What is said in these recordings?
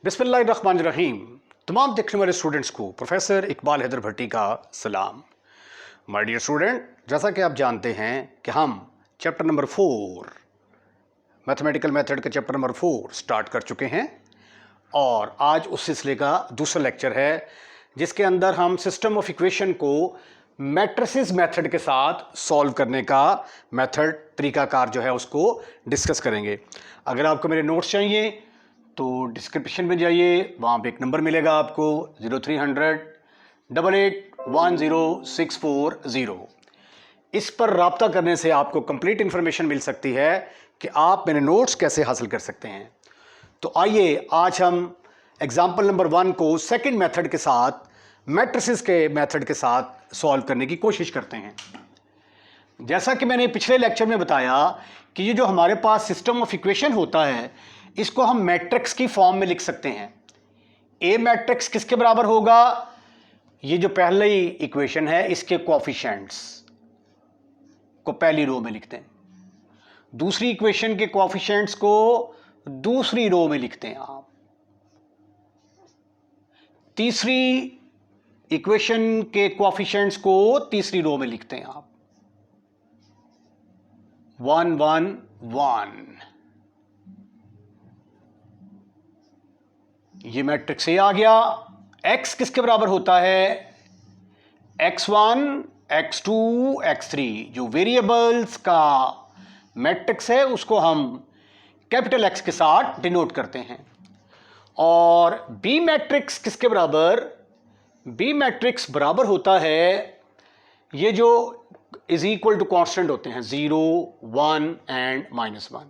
बिस्मिल्लाहिर्रहमानिर्रहीम। तमाम देखने वाले स्टूडेंट्स को प्रोफेसर इकबाल हैदर भट्टी का सलाम। माय डियर स्टूडेंट, जैसा कि आप जानते हैं कि हम चैप्टर नंबर 4 मैथमेटिकल मेथड के चैप्टर नंबर 4 स्टार्ट कर चुके हैं और आज उस सिलसिले का दूसरा लेक्चर है जिसके अंदर हम सिस्टम ऑफ इक्वेशन को मैट्रिसेस मेथड के साथ सॉल्व करने का मेथड तरीकाकार जो है उसको डिस्कस करेंगे। अगर आपको मेरे नोट्स चाहिए तो डिस्क्रिप्शन में जाइए, वहाँ पे एक नंबर मिलेगा आपको 03008810 इस पर रब्ता करने से आपको कंप्लीट इन्फॉर्मेशन मिल सकती है कि आप मेरे नोट्स कैसे हासिल कर सकते हैं। तो आइए आज हम एग्जाम्पल नंबर 1 को सेकंड मेथड के साथ मैट्रिसेस के मेथड के साथ सॉल्व करने की कोशिश करते हैं। जैसा कि मैंने पिछले लेक्चर में बताया कि ये जो हमारे पास सिस्टम ऑफ इक्वेशन होता है इसको हम मैट्रिक्स की फॉर्म में लिख सकते हैं। ए मैट्रिक्स किसके बराबर होगा? ये जो पहली इक्वेशन है इसके कोएफिशिएंट्स को पहली रो में लिखते हैं, दूसरी इक्वेशन के कोएफिशिएंट्स को दूसरी रो में लिखते हैं आप, तीसरी इक्वेशन के कोएफिशिएंट्स को तीसरी रो में लिखते हैं आप। 1 1 1 ये मैट्रिक्स ए आ गया। x किसके बराबर होता है? x1 x2 x3 जो वेरिएबल्स का मैट्रिक्स है उसको हम कैपिटल X के साथ डिनोट करते हैं। और b मैट्रिक्स किसके बराबर? b मैट्रिक्स बराबर होता है ये जो इज इक्वल टू कांस्टेंट होते हैं 0 1 एंड -1।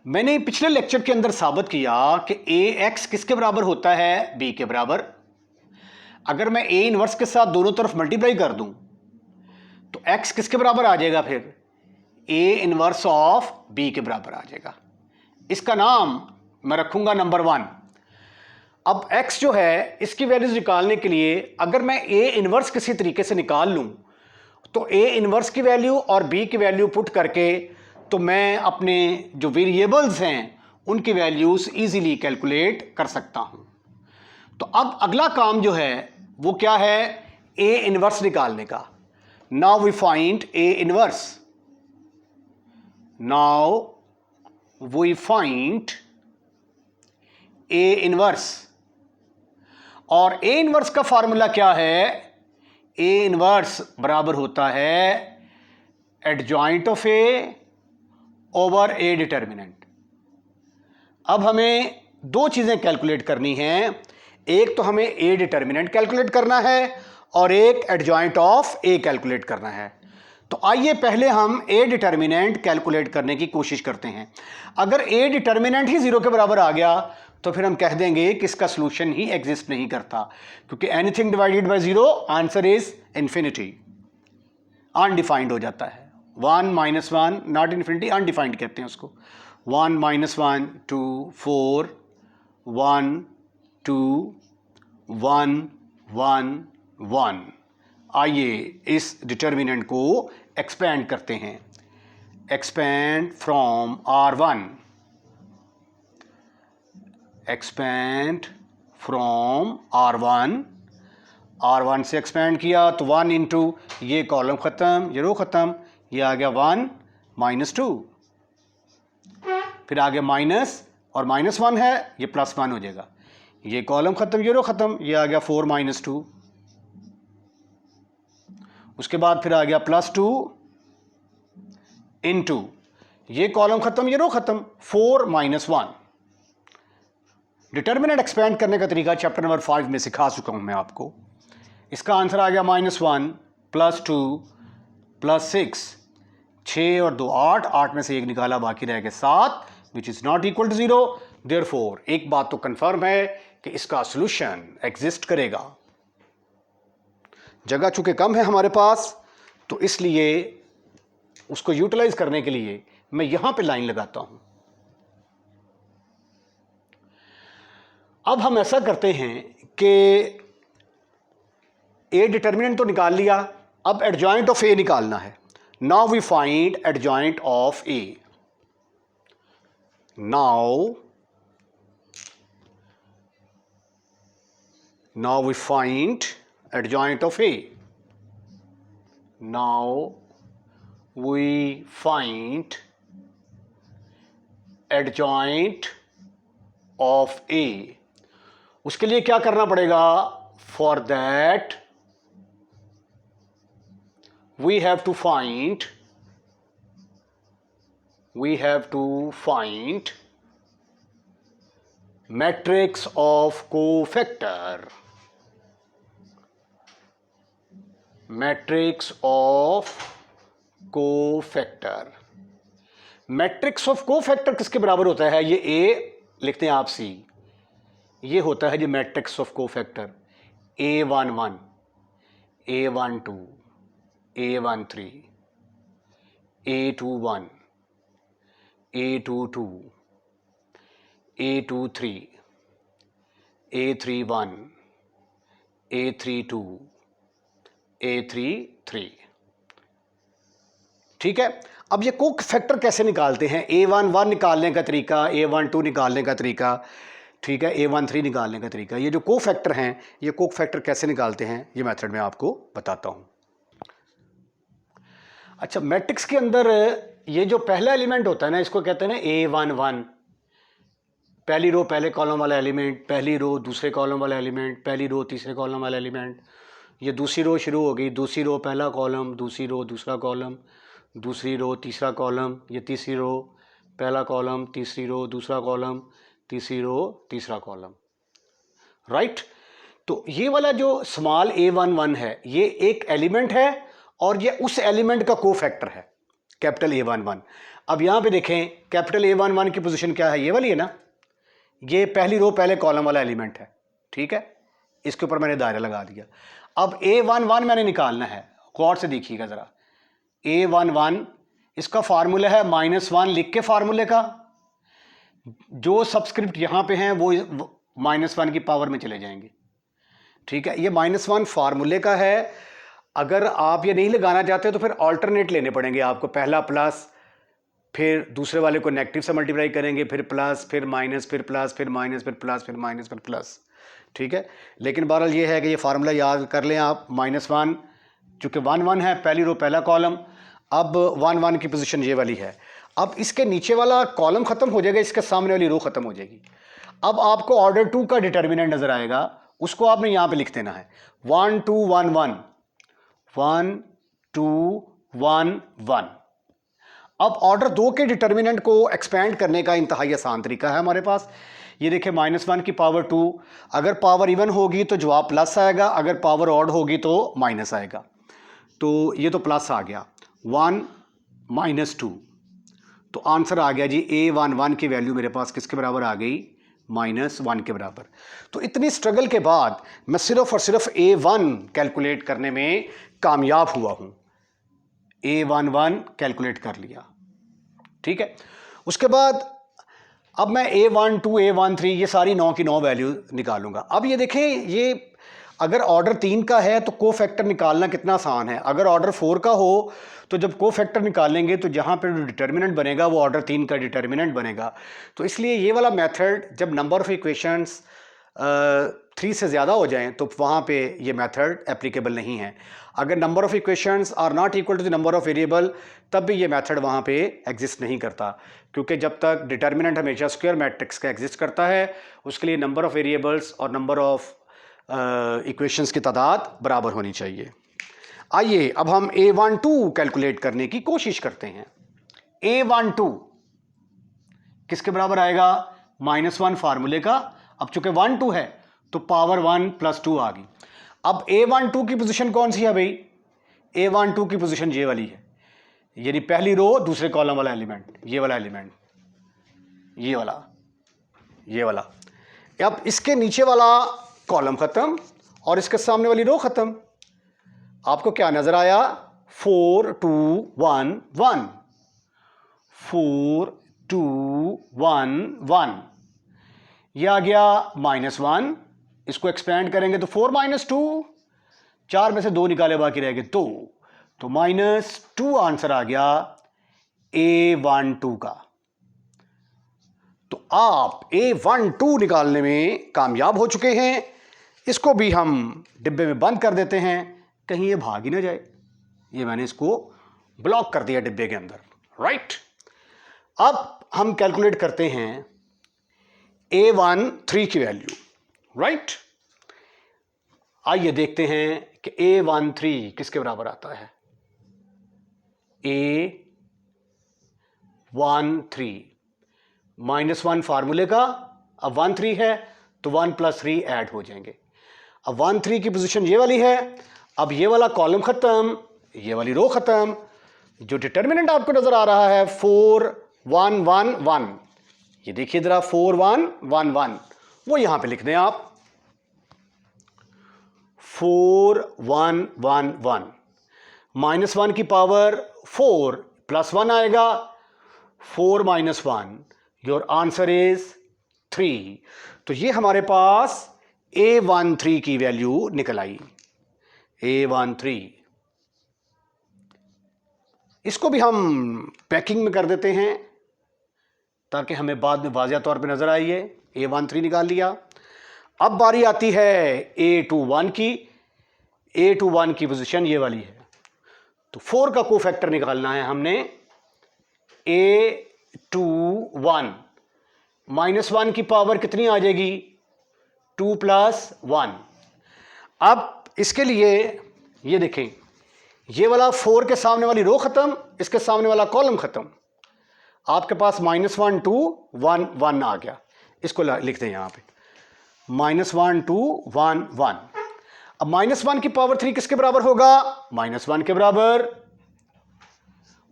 मैंने पिछले लेक्चर के अंदर साबित किया कि ax किसके बराबर होता है? b के बराबर। अगर मैं a इनवर्स के साथ दोनों तरफ मल्टीप्लाई कर दूं तो x किसके बराबर आ जाएगा? फिर a इनवर्स ऑफ b के बराबर आ जाएगा। इसका नाम मैं रखूंगा नंबर 1। अब x जो है इसकी वैल्यूज निकालने के लिए अगर मैं a इनवर्स किसी तरीके से निकाल लूं तो a इनवर्स की वैल्यू और b की वैल्यू पुट करके तो मैं अपने जो वेरिएबल्स हैं उनकी वैल्यूज इजीली कैलकुलेट कर सकता हूं। तो अब अगला काम जो है वो क्या है? a इनवर्स निकालने का। Now we find a inverse. Now we find a inverse. और a इनवर्स का फॉर्मूला क्या है? a इनवर्स बराबर होता है adjoint of a over A determinant. अब हमें दो चीजें कैलकुलेट करनी हैं, एक तो हमें ए डिटर्मिनेंट कैलकुलेट करना है और एक एडजॉइंट ऑफ ए कैलकुलेट करना है। तो आइए पहले हम ए डिटर्मिनेंट कैलकुलेट करने की कोशिश करते हैं। अगर ए डिटर्मिनेंट ही 0 के बराबर आ गया तो फिर हम कह देंगे कि इसका सॉल्यूशन ही एग्जिस्ट नहीं करता, क्योंकि anything divided by 0 answer is infinity, undefined हो जाता है। 1 -1 नॉट इन्फिनिटी, अनडिफाइंड कहते हैं उसको। 1 -1 2 4 1 2 1 1 1। आइए इस डिटर्मिनेंट को एक्सपेंड करते हैं। Expand from R1, expand from R1 से एक्सपेंड किया तो 1 इंटू ये कॉलम खत्म, ये रो खत्म, ये आ गया 1 -2, फिर आ गया माइनस और -1 है ये +1 हो जाएगा, ये कॉलम खत्म, ये रो खत्म, ये आ गया 4 -2, उसके बाद फिर आ गया +2 इंटू ये कॉलम खत्म, ये रो खत्म, 4 -1। डिटर्मिनेंट एक्सपेंड करने का तरीका चैप्टर नंबर 5 में सिखा चुका हूं मैं आपको। इसका आंसर आ गया -1 +2 +6, 6 और 2 8, 8 में से एक निकाला बाकी रह गया 7, which is not equal to 0। Therefore एक बात तो कंफर्म है कि इसका सॉल्यूशन एग्जिस्ट करेगा। जगह चूंकि कम है हमारे पास तो इसलिए उसको यूटिलाइज करने के लिए मैं यहां पे लाइन लगाता हूं। अब हम ऐसा करते हैं कि ए डिटर्मिनेंट तो निकाल लिया, अब एडजॉइंट ऑफ ए निकालना है। Now we find adjoint of A. Now Now we find adjoint of A. Now we find adjoint of A. उसके लिए क्या करना पड़ेगा? For that we have to find matrix of cofactor. Matrix of cofactor. Matrix of cofactor किसके बराबर होता है? ये A लिखते हैं आप C, ये होता है जी matrix of cofactor A11, A12, A13, A21, A22, A23, A31, A32, A33। ठीक है। अब ये कोफैक्टर कैसे निकालते हैं? A11 निकालने का तरीका, A12 निकालने का तरीका, ठीक है, A13 निकालने का तरीका। ये जो कोफैक्टर हैं, ये कोफैक्टर कैसे निकालते हैं, ये मेथड मैं आपको बताता हूं। अच्छा, मैट्रिक्स के अंदर ये जो पहला एलिमेंट होता है ना, इसको कहते हैं ना A11, पहली रो पहले कॉलम वाला एलिमेंट, पहली रो दूसरे कॉलम वाला एलिमेंट, पहली रो तीसरे कॉलम वाला एलिमेंट। ये दूसरी रो शुरू हो गई, दूसरी रो पहला कॉलम, दूसरी रो दूसरा कॉलम, दूसरी रो तीसरा कॉलम, ये तीसरी रो पहला कॉलम, तीसरी रो दूसरा कॉलम, तीसरी रो तीसरा कॉलम, राइट। तो ये वाला जो स्मॉल A11 है, ये एक एलिमेंट है और ये उस एलिमेंट का कोफैक्टर है, कैपिटल A11। अब यहां पे देखें कैपिटल A11 की पोजीशन क्या है? ये वाली है ना, ये पहली रो पहले कॉलम वाला एलिमेंट है, ठीक है। इसके ऊपर मैंने दायरा लगा दिया। अब A11 मैंने निकालना है, गौर से देखिएगा जरा। A11 इसका फार्मूला है -1 लिख के फार्मूले का, जो सबस्क्रिप्ट यहां पे हैं वो -1 की पावर में चले जाएंगे, ठीक है। ये -1 फार्मूले का है। अगर आप ये नहीं लगाना चाहते तो फिर ऑल्टरनेट लेने पड़ेंगे आपको, पहला प्लस, फिर दूसरे वाले को नेगेटिव से मल्टीप्लाई करेंगे, फिर प्लस, फिर माइनस, फिर प्लस, फिर माइनस, फिर प्लस, फिर माइनस, फिर प्लस, ठीक है। लेकिन बहरहाल ये है कि ये फार्मूला याद कर लें आप। -1 चूँकि 1 1 है, पहली रो पहला कॉलम, अब 1 1 की पोजीशन ये वाली है। अब इसके नीचे वाला कॉलम खत्म हो जाएगा, इसके सामने वाली रो खत्म हो जाएगी। अब आपको ऑर्डर 2 का डिटर्मिनेंट नजर आएगा, उसको आपने यहां पे लिख देना है 1 2 1 1 1 2 1 1। अब ऑर्डर 2 के डिटर्मिनेंट को एक्सपेंड करने का इंतहाई आसान तरीका है हमारे पास। ये देखिए -1 की पावर 2, अगर पावर इवन होगी तो जवाब प्लस आएगा, अगर पावर ऑड होगी तो माइनस आएगा। तो ये तो प्लस आ गया, 1 -2, तो आंसर आ गया जी A11 की वैल्यू मेरे पास किसके बराबर आ गई? -1 के बराबर। तो इतनी स्ट्रगल के बाद मैं सिर्फ और सिर्फ A1 कैलकुलेट करने में कामयाब हुआ हूं। A11 कैलकुलेट कर लिया, ठीक है। उसके बाद अब मैं A12 A13 ये सारी 9 की 9 वैल्यू निकालूंगा। अब ये देखें, ये अगर ऑर्डर 3 का है तो कोफैक्टर निकालना कितना आसान है। अगर ऑर्डर 4 का हो तो जब कोफैक्टर निकालेंगे तो जहाँ पर डिटर्मिनेंट बनेगा वो ऑर्डर 3 का डिटर्मिनेंट बनेगा। तो इसलिए ये वाला मेथड, जब नंबर ऑफ इक्वेशंस 3 से ज़्यादा हो जाएं तो वहाँ पे ये मेथड एप्लीकेबल नहीं है। अगर number of equations are not equal to the number of variable, तब भी ये मेथड वहाँ पे एग्जिस्ट नहीं करता, क्योंकि जब तक डिटर्मिनेंट हमेशा स्क्वायर मैट्रिक्स का एग्जिस्ट करता है, उसके लिए नंबर ऑफ वेरिएबल्स और नंबर ऑफ इक्वेशंस की तादाद बराबर होनी चाहिए। आइए अब हम A12 कैलकुलेट करने की कोशिश करते हैं। A12 किसके बराबर आएगा? -1 फार्मूले का। अब चूंकि 1 2 है तो पावर 1 + 2 आ गई। अब A12 की पोजीशन कौन सी है भाई? A12 की पोजीशन ये वाली है, यानी पहली रो दूसरे कॉलम वाला एलिमेंट, ये वाला एलिमेंट, ये वाला। अब इसके नीचे वाला कॉलम खत्म और इसके सामने वाली रो खत्म। आपको क्या नजर आया? 4 2 1 1, 4 2 1 1। यह आ गया -1, इसको एक्सपेंड करेंगे तो 4 - 2, 4 में से 2 निकाले बाकी रह गए 2, तो -2 आंसर आ गया A12 का। तो आप A12 निकालने में कामयाब हो चुके हैं। इसको भी हम डिब्बे में बंद कर देते हैं, कहीं ये भाग ही ना जाए। ये मैंने इसको ब्लॉक कर दिया डिब्बे के अंदर, राइट। अब हम कैलकुलेट करते हैं A13 की वैल्यू, राइट। आइए देखते हैं कि A13 किसके बराबर आता है। A13 -1 फार्मूले का, अब 13 है तो 1 + 3 ऐड हो जाएंगे। अब 13 की पोजीशन ये वाली है। अब ये वाला कॉलम खत्म, ये वाली रो खत्म। जो डिटर्मिनेंट आपको नजर आ रहा है 4 1 1 1, ये देखिए जरा 4 1 1 1, वो यहां पे लिख दें आप 4 1 1 1। -1 की पावर 4 + 1 आएगा, 4 - 1, योर आंसर इज 3। तो ये हमारे पास A13 की वैल्यू निकल आई। A13 इसको भी हम पैकिंग में कर देते हैं ताकि हमें बाद में वाज़िया तौर पे नजर आइए। A13 निकाल लिया। अब बारी आती है A21 की। A21 की पोजीशन ये वाली है, तो 4 का कोफैक्टर निकालना है हमने। A21 -1 की पावर कितनी आ जाएगी, 2 + 1। अब इसके लिए ये देखें, ये वाला 4 के सामने वाली रो खत्म, इसके सामने वाला कॉलम खत्म। आपके पास -1 2 1 1 आ गया। इसको लिख दें यहां पे -1 2 1 1। अब -1 की पावर 3 किसके बराबर होगा, -1 के बराबर।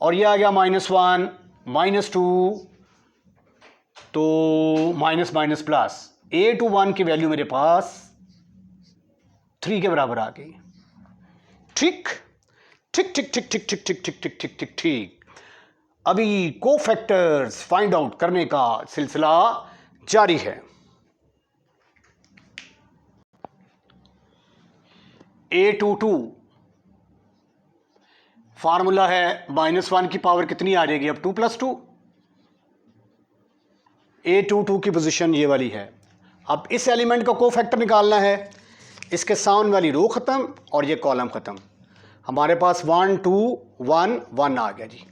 और ये आ गया -1 -2, तो माइनस माइनस प्लस। A21 की वैल्यू मेरे पास 3 के बराबर आ गई। ठीक ठीक ठीक ठीक ठीक ठीक ठीक ठीक ठीक ठीक ठीक ठीक। अभी कोफैक्टर्स फाइंड आउट करने का सिलसिला जारी है। A22 फार्मूला है, -1 की पावर कितनी आ जाएगी अब, 2 + 2। A22 की पोजीशन ये वाली है। अब इस एलिमेंट का कोफैक्टर निकालना है। इसके सामने वाली रो खत्म और ये कॉलम खत्म। हमारे पास 1 2 1 1 आ गया जी।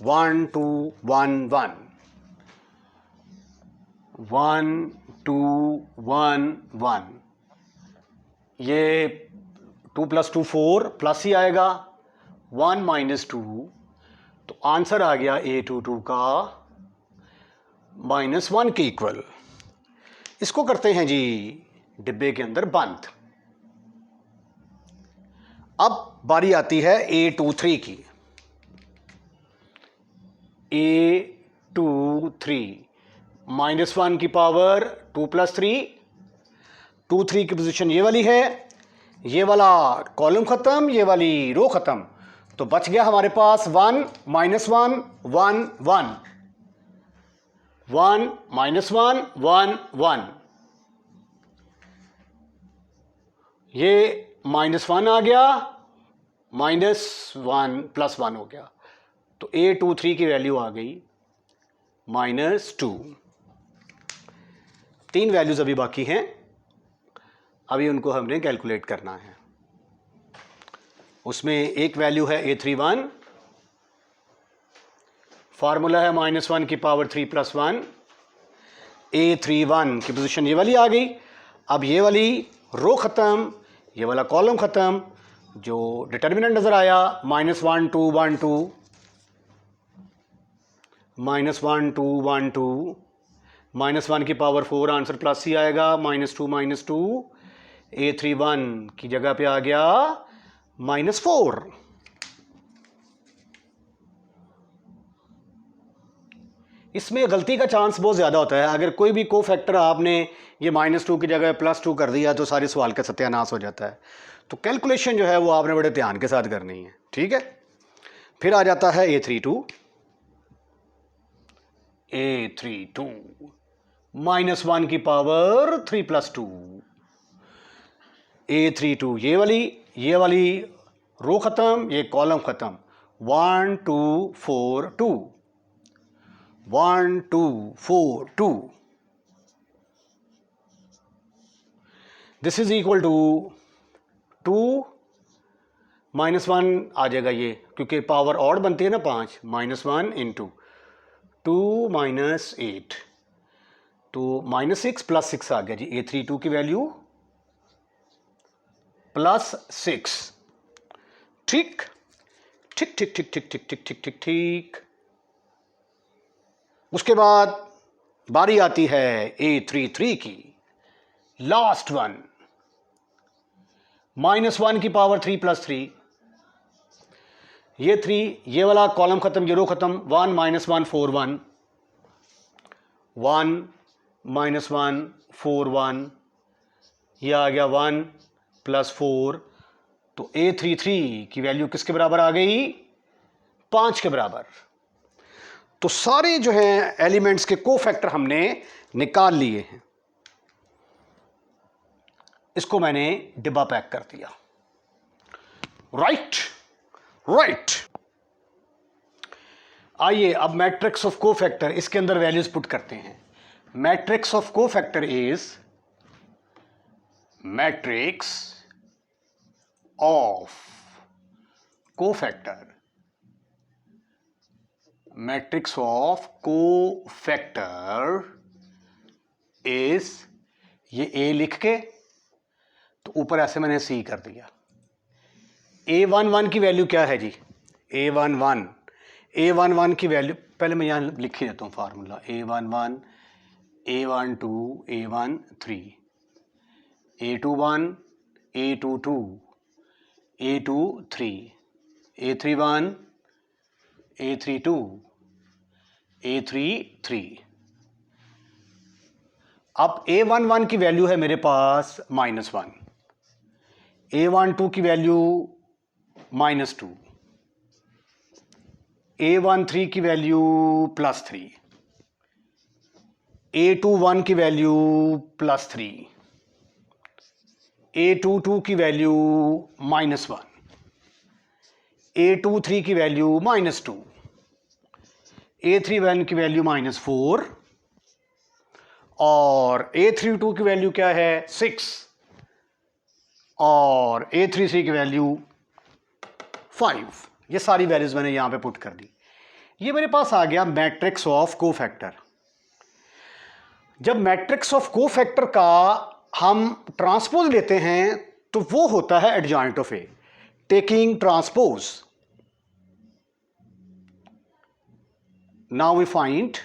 1 2 1 1 1 2 1 1। ये 2 + 2 4 प्लस ही आएगा, 1 - 2, तो आंसर आ गया A22 का -1 के इक्वल। इसको करते हैं जी डिब्बे के अंदर बंद। अब बारी आती है A23 की। A23 -1 की पावर 2 + 3, 2 3 की पोजीशन ये वाली है। ये वाला कॉलम खत्म, ये वाली रो खत्म, तो बच गया हमारे पास 1 - 1 1 1 1 1 1 1। ये -1 आ गया, -1 + 1 हो गया, तो A23 की वैल्यू आ गई -2। 3 वैल्यूज अभी बाकी हैं, अभी उनको हमने कैलकुलेट करना है। उसमें एक वैल्यू है A31, फार्मूला है -1 की पावर 3 + 1। A31 की पोजीशन ये वाली आ गई। अब ये वाली रो खत्म, ये वाला कॉलम खत्म। जो डिटर्मिनेंट नजर आया -1 2 1 2, -1 2 1 2, -1 की पावर 4, आंसर प्लस ही आएगा, -2 -2। A31 की जगह पे आ गया -4। इसमें गलती का चांस बहुत ज़्यादा होता है। अगर कोई भी कोफैक्टर आपने ये -2 की जगह +2 कर दिया तो सारे सवाल का सत्यानाश हो जाता है। तो कैलकुलेशन जो है वो आपने बड़े ध्यान के साथ करनी है, ठीक है। फिर आ जाता है A32। A32 -1 की पावर 3 + 2। A32 ये वाली रो खत्म, ये कॉलम खत्म। 1 2 4 2 1 2 4 2। दिस इज इक्वल टू 2 -1 आ जाएगा ये, क्योंकि पावर ऑड बनती है ना 5, -1 इंटू 2 - 8, तो -6 + 6 आ गया जी। A32 की वैल्यू +6। ठीक ठीक ठीक ठीक ठीक ठीक ठीक ठीक ठीक ठीक। उसके बाद बारी आती है A33 की, लास्ट वन, -1 की पावर 3 + 3, ये 3, ये वाला कॉलम खत्म, ये रो खत्म, 1 - 1 4 1, 1 - 1 4 1, ये आ गया 1 + 4, तो A33 की वैल्यू किसके बराबर आ गई? 5 के बराबर। तो सारे जो हैं एलिमेंट्स के कोफैक्टर हमने निकाल लिए हैं। इसको मैंने डिब्बा पैक कर दिया। Right right. आइए अब मैट्रिक्स ऑफ कोफैक्टर, इसके अंदर वैल्यूज पुट करते हैं। Matrix of cofactor is matrix of cofactor, matrix of cofactor is, ये ए लिख के तो ऊपर ऐसे मैंने सी कर दिया। A11 की वैल्यू क्या है जी? A11 की वैल्यू पहले मैं यहां लिख ही देता हूं formula. A11, A12, A13, A21, A22, A23, A31, A32, A33। अब A11 की वैल्यू है मेरे पास -1, A12 की वैल्यू -2, A13 की वैल्यू +3, A21 की वैल्यू +3, A22 की वैल्यू -1, A23 की वैल्यू -2, A31 की वैल्यू -4 और A32 की वैल्यू क्या है? 6 और A33 की वैल्यू 5। ये सारी वैल्यूज मैंने यहां पे पुट कर दी। ये मेरे पास आ गया मैट्रिक्स ऑफ कोफैक्टर। जब मैट्रिक्स ऑफ कोफैक्टर का हम ट्रांसपोज लेते हैं तो वो होता है adjoint of A. Taking transpose, now we find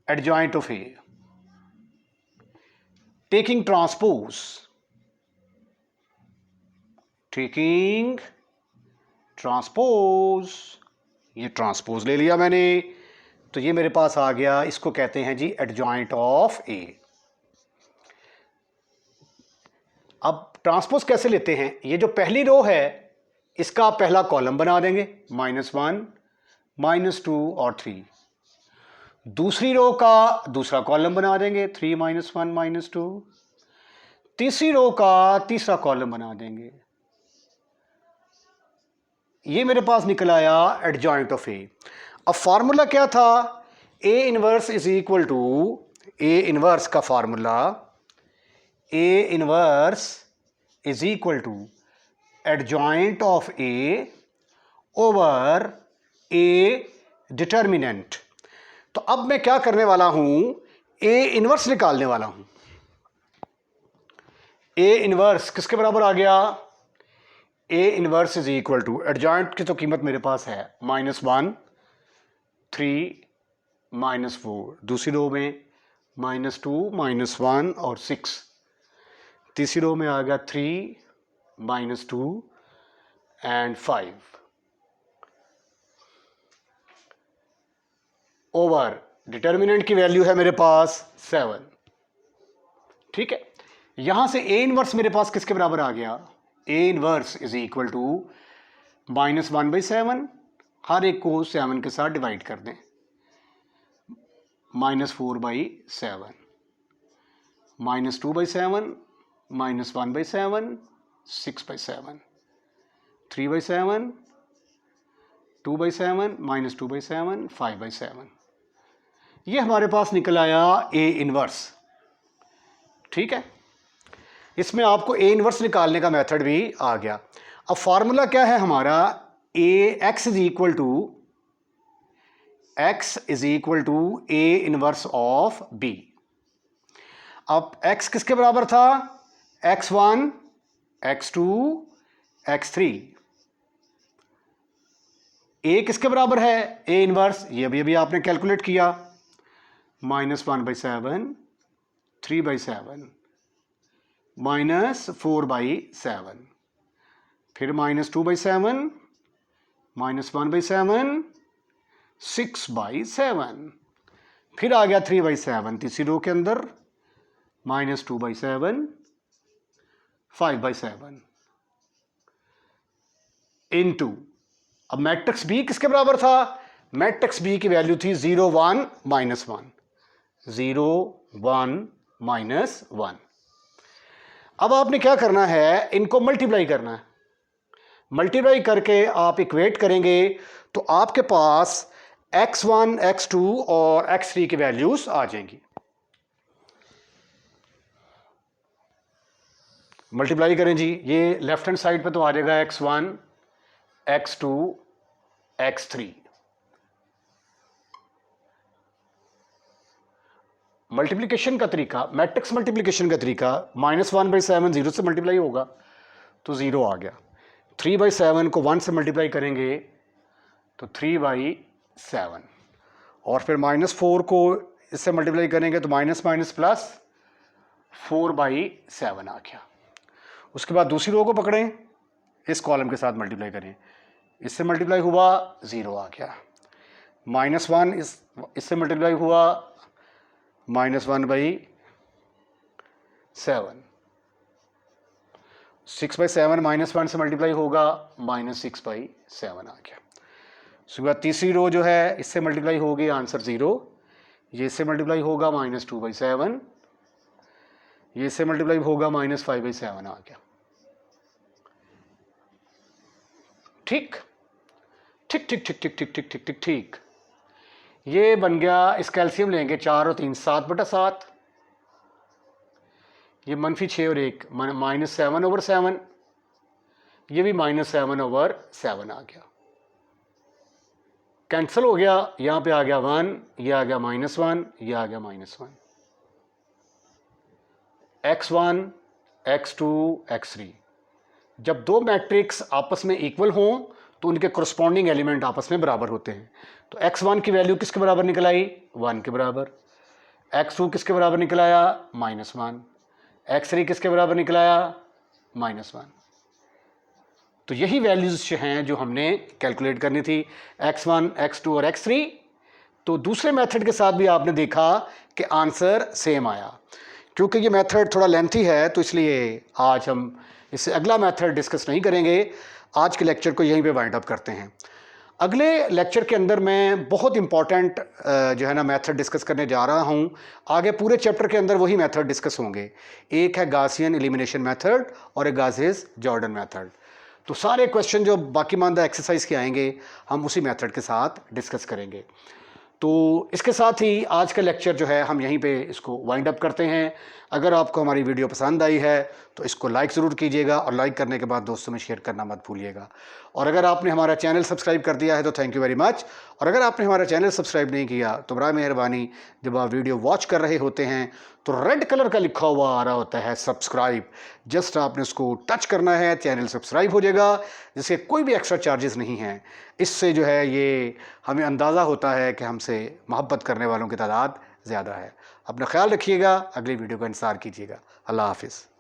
adjoint of A. Taking transpose, taking transpose, ये ट्रांसपोज ले लिया मैंने, तो ये मेरे पास आ गया, इसको कहते हैं जी adjoint of A। अब ट्रांसपोज कैसे लेते हैं? ये जो पहली रो है इसका पहला कॉलम बना देंगे, -1, -2 और 3। दूसरी रो का दूसरा कॉलम बना देंगे, 3 - 1 - 2। तीसरी रो का तीसरा कॉलम बना देंगे। ये मेरे पास निकल आया एडजॉइंट ऑफ ए। अब फार्मूला क्या था? A inverse is equal to, A inverse का formula, A inverse is equal to adjoint of A over A determinant. तो अब मैं क्या करने वाला हूं? A इनवर्स निकालने वाला हूं। A इनवर्स किसके बराबर आ गया? A inverse is equal to, adjoint की तो कीमत मेरे पास है -1, 3, -4, दूसरी रो में -2, -1 और 6, तीसरी रो में आ गया 3, -2 एंड 5 ओवर डिटर्मिनेंट की वैल्यू है मेरे पास 7। ठीक है, यहां से A इनवर्स मेरे पास किसके बराबर आ गया? A inverse is equal to -1/7, हर एक को 7 के साथ डिवाइड कर दें, -4/7, -2/7, -1/7, 6/7, 3/7, 2/7, -2/7, 5/7। ये हमारे पास निकल आया A इनवर्स। ठीक है, इसमें आपको ए इनवर्स निकालने का मेथड भी आ गया। अब फार्मूला क्या है हमारा, X is equal to A inverse of B. अब x किसके बराबर था, x1, x2, x3। a किसके बराबर है, a इनवर्स, ये अभी आपने कैलकुलेट किया, -1/7, 3/7, -4/7, फिर -2/7, -1/7, 6/7, फिर आ गया 3/7 तीसरी रो के अंदर, -2/7, 5/7 इनटू, अब मैट्रिक्स बी किसके बराबर था, मैट्रिक्स बी की वैल्यू थी 0, 1, -1, 0, 1, -1। अब आपने क्या करना है, इनको मल्टीप्लाई करना है। मल्टीप्लाई करके आप इक्वेट करेंगे तो आपके पास x1, x2 और x3 की वैल्यूज आ जाएंगी। मल्टीप्लाई करें जी, ये लेफ्ट हैंड साइड पे तो आ जाएगा x1, x2, x3। मल्टीप्लिकेशन का तरीका, मैट्रिक्स मल्टीप्लिकेशन का तरीका, -1/7 0 से मल्टीप्लाई होगा तो 0 आ गया। 3/7 को 1 से मल्टीप्लाई करेंगे तो 3/7, और फिर -4 को इससे मल्टीप्लाई करेंगे तो माइनस प्लस 4/7 आ गया। उसके बाद दूसरी रो को पकड़ें, इस कॉलम के साथ मल्टीप्लाई करें, इससे मल्टीप्लाई हुआ 0 आ गया। -1 इससे मल्टीप्लाई हुआ -1/7, 6/7 -1 से मल्टीप्लाई होगा -6/7 आ गया। उसके बाद तीसरी रो जो है इससे मल्टीप्लाई होगी, आंसर 0, ये इससे मल्टीप्लाई होगा -2/7, ये इससे मल्टीप्लाई होगा -5/7 आ गया। ठीक ठीक ठीक ठीक ठीक ठीक ठीक ठीक ठीक ठीक, ये बन गया। इस कैल्शियम लेंगे 4 और 3, 7/7, ये -6 और 1, -7/7, ये भी -7/7 आ गया। कैंसिल हो गया, यहां पे आ गया 1, ये आ गया -1, ये आ गया -1। x1, x2, x3, जब दो मैट्रिक्स आपस में इक्वल हों तो उनके कोरस्पॉन्डिंग एलिमेंट आपस में बराबर होते हैं। तो x1 की वैल्यू किसके बराबर निकल आई, 1 के बराबर। x2 किसके बराबर निकल आया, -1। x3 किसके बराबर निकल आया, -1। तो यही वैल्यूज हैं जो हमने कैलकुलेट करनी थी, x1, x2 और x3। तो दूसरे मेथड के साथ भी आपने देखा कि आंसर सेम आया। क्योंकि ये मेथड थोड़ा लेंथी है तो इसलिए आज हम इससे अगला मेथड डिस्कस नहीं करेंगे। आज के लेक्चर को यहीं पे वाइंड अप करते हैं। अगले लेक्चर के अंदर मैं बहुत इंपॉर्टेंट जो है ना मेथड डिस्कस करने जा रहा हूँ। आगे पूरे चैप्टर के अंदर वही मेथड डिस्कस होंगे। एक है गासियन एलिमिनेशन मेथड और एक गासेस जॉर्डन मेथड। तो सारे क्वेश्चन जो बाकी मानदा एक्सरसाइज के आएंगे हम उसी मेथड के साथ डिस्कस करेंगे। तो इसके साथ ही आज का लेक्चर जो है हम यहीं पे इसको वाइंड अप करते हैं। अगर आपको हमारी वीडियो पसंद आई है तो इसको लाइक ज़रूर कीजिएगा और लाइक करने के बाद दोस्तों में शेयर करना मत भूलिएगा। और अगर आपने हमारा चैनल सब्सक्राइब कर दिया है तो थैंक यू वेरी मच। और अगर आपने हमारा चैनल सब्सक्राइब नहीं किया तो बड़ा मेहरबानी, जब आप वीडियो वॉच कर रहे होते हैं तो रेड कलर का लिखा हुआ आ रहा होता है सब्सक्राइब, जस्ट आपने उसको टच करना है, चैनल सब्सक्राइब हो जाएगा, जिसके कोई भी एक्स्ट्रा चार्जेस नहीं हैं। इससे जो है ये हमें अंदाज़ा होता है कि हमसे मोहब्बत करने वालों की तादाद ज़्यादा है। अपना ख्याल रखिएगा, अगली वीडियो का इंतज़ार कीजिएगा। अल्लाह हाफिज़।